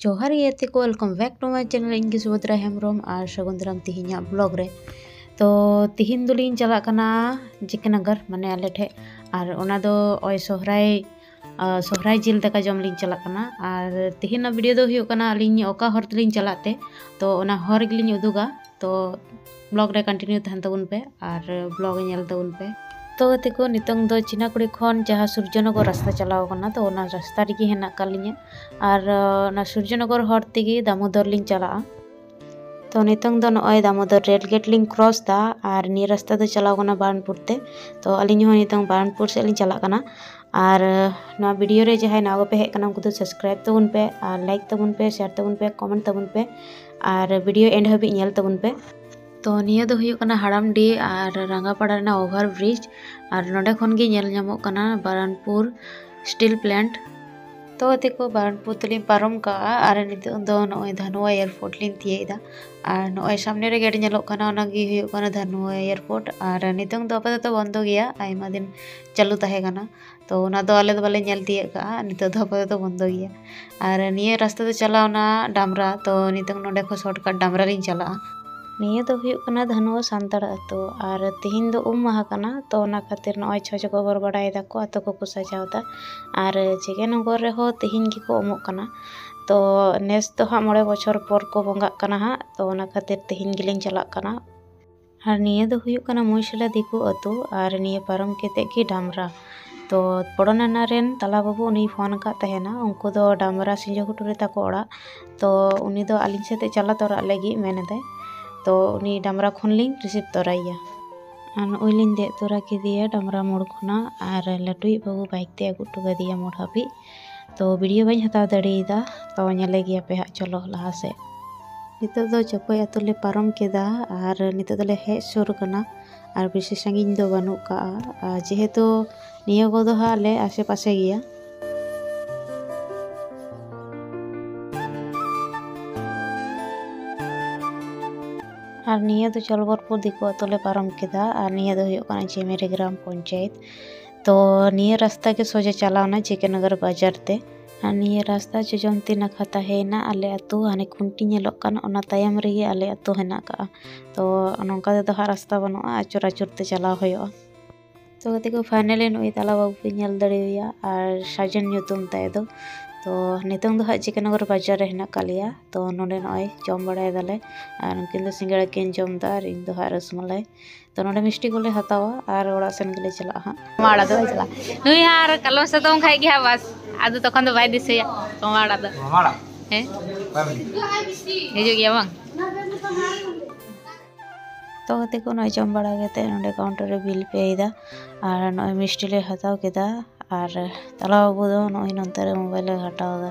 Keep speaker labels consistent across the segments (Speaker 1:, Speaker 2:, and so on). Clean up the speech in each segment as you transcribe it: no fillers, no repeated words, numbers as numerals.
Speaker 1: जोहार ये को welcome back to my channel इंगी सुभद्रा हेम्ब्रम और सगुन दाराम तिहिना ब्लॉग रे। तो तिहिन दुलिन चला कना जिके नगर माने आले ठे और ओना दो ओय सोहराय जिल दाका जम लिन चला कना और तिहिना वीडियो दो हुयो कना अलिन ओका हर तलिन चलाते तो ओना हर गिलिन उदुगा तो ब्लॉग रे कंटिन्यू तहन तबुन पे और ब्लॉग नेल तबुन पे। तो गति को नितंग दो चिनाकुड़ी खन जहाँ सूर्यनगर रास्ता चलाव कना तो ओना रास्ता रेगी हेना कालिnya और ना सूर्यनगर हर तेगी दामोदर लिंग चला। तो नितंग दो नय दामोदर रेल गेट लिंग क्रॉस दा और नी रास्ता दो चलाव कना बारनपुर ते। तो अलिन हो नितंग बारनपुर से लिंग चला कना और ना वीडियो रे जहां नाव पे हेक कना उनको तो सब्सक्राइब तबुन पे और लाइक तबुन पे शेयर तबुन पे कमेंट तबुन पे और वीडियो एंड हाबी नेल तबुन पे। तो निया दो हुयो कना हाड़ामडी और रंगापाड़ा ना ओभार ब्रिज और नोडे खन गे नेल नामो कना बारनपुर स्टील प्लांट। तो देखो बारनपुर तलिन पारम का और नितो दो नय धानुआ एयरपोर्ट लिन तियेदा और नय सामने रे गेट नेलो कना ओना गे हुयो कना धानुआ एयरपोर्ट और नितंग दो आपातत बंद गया आयमा दिन चालू ताहे कना। तो ओना दो आले दो बाले नेल तिये का नितो दो आपातत बंद गया और निये रास्ता दो चलावना डामरा। तो नितंग नोडे खो शॉर्टकट डामरा लिन चला। निये दो हुयो कना धानुआ सांताड़ अतो और तिहिन दो माहा कना तो ओना खातिर नय छज खबर बाडाय दाको अतो को सजावदा और जेगे नगर रे हो तिहिन गी को उमोग कना। तो नेस तो हा 9 बछर पर को बंगा कना हा तो ओना खातिर तिहिन गिलिन चला कना। और निये दो हुयो कना मुइसला दिकु अतो और निये पारम केते गी डामरा। तो बड़ो नाना रेन तला बाबू उनी फोन का तहेना उनको दो डामरा सिंजोकुटुरे ताको ओड़ा तो उनी दो आलिन सेते चला तोरा लगी मेनेदे। तो उनी डामरा खन लिंग रिसीव तोराइया और उइलिन दे तोरा किदिया डामरा मोड़ खना और लाटुई बाबू बाइक ते अगु टुगा दिया मोड़ हाबी। तो वीडियो बाई हताव दड़ेदा तो नेले गिया पे हा चलो लहा से। नितो दो चपय अतुले पारम केदा और नितो दले हे सुर कना और बेसी सांगिन दो बानु का जेहेतु निया को दो हाले आसे पासे गिया। और निया दो चलबरपुर दिको अतुले पारम केदा और निया दो हुयो कना जेमेरे ग्राम पंचायत। तो निया रास्ता के सोजा चलावना जेके नगर बाजार ते और निया रास्ता जोजंती नाखा ताहेना आले अतु हाने खुंटी नेलोग कना ओना तायम रेगे आले अतु हेना का। तो नोंका दो हा रास्ता बनुआ आचुर आचुर ते चलाव होयो। तो गतिको फाइनली नुई ताला बाबू पे नेल दड़ेया और साजन nyutum ताय दो। तो नितंग दो हा जेके नगर बाजार रे हेना कालिया। तो नोडे नय जम बड़ाय दाले और उनकिन दो सिंगड़ा किन जम दा और इन दो हा रसमलाई। तो नोडे मिष्टी कोले हतावा और ओड़ा सेन गेले चला हा माड़ा दो चला नुई हार कलम से तो खाई गया बस आदु तखन दो बाय दिसया माड़ा दो माड़ा हे हिजु गया बांग। तो गते को नय जम बड़ा गते नोडे काउंटर रे बिल पे आइदा और नय मिष्टी ले हताव केदा और ताला बाबू दो नय नंतर मोबाइल हटावदा।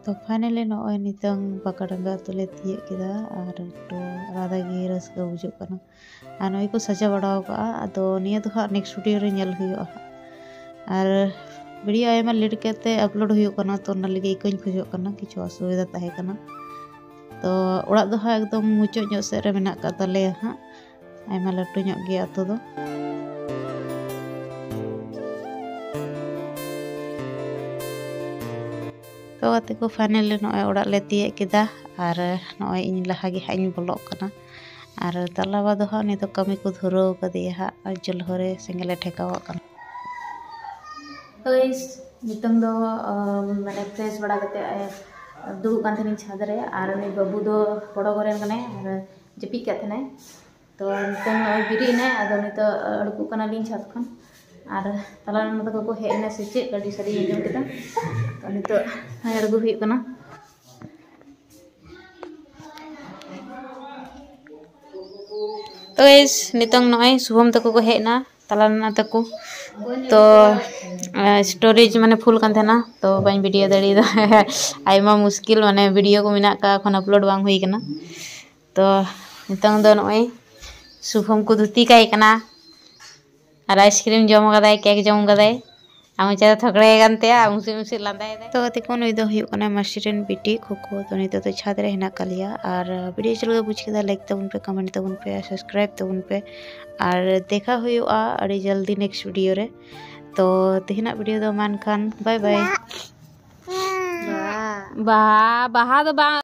Speaker 1: तो फाइनली नय नितंग बाकाडंगा तुले तिये केदा और तो आलादा गे रस्का बुझुग कना और नय को सजा बड़ाव का। तो निया तो हा नेक्स्ट वीडियो रे नेल हुयो और वीडियो आयमा लेट केते अपलोड हुयो कना तो ना लगे इकोኝ खोजो कना किछु असुविधा ताहे कना। तो ओड़ा दो हा एकदम मुचो ᱧᱚᱜ से रे मेना का तले हा आयमा लटु ᱧᱚᱜ गे अतो दो। तो गते को फाइनली नय ओड़ा ले तिये केदा और नय इन लहा गे हा इन ब्लॉग कना और तालाबा दो हा नि तो कमी को धुरो कदिया हा और जुलहरे सेंगले ठेकावा कना। तो इस नितंग दो माने फ्रेश बड़ा कते दुड़ु कान थेनी छाद रे और उनी बाबू दो बड़ो घरेन कने और जपी का थेने। तो नितंग बिरी ने आदो नि तो अड़कु कना लिन छाद खन और ताला न तो को हेना से चे गाड़ी सारी जम केदा। तो नि तो अड़गु हुई कना। तो इस नितंग नय शुभम तको को हेना ताला ना तको तो स्टोरेज माने फुल कान थेना तो बाइन वीडियो दड़ी दा आयमा मुश्किल माने वीडियो को मिना का खन अपलोड बांग हुई कना। तो नितंग दो नय शुभम को धुती काई कना और आइसक्रीम जम गदाय केक जम गदाय आम चा थकड़े गनते मुसी मुसी लांदाय। तो गति को नुई दो हुयो कना मास्टरन बिटी खोखो तो नि तो छाद रे हेना कालिया और वीडियो चलो बुझ केदा लाइक तबुन पे कमेंट तबुन पे सब्सक्राइब तबुन पे और देखा हुआ अड़ी जल्दी नेक्स्ट वीडियो रे। तो तिहिना वीडियो दो मान खान बाय बाय।
Speaker 2: बाहा बाहा तो बा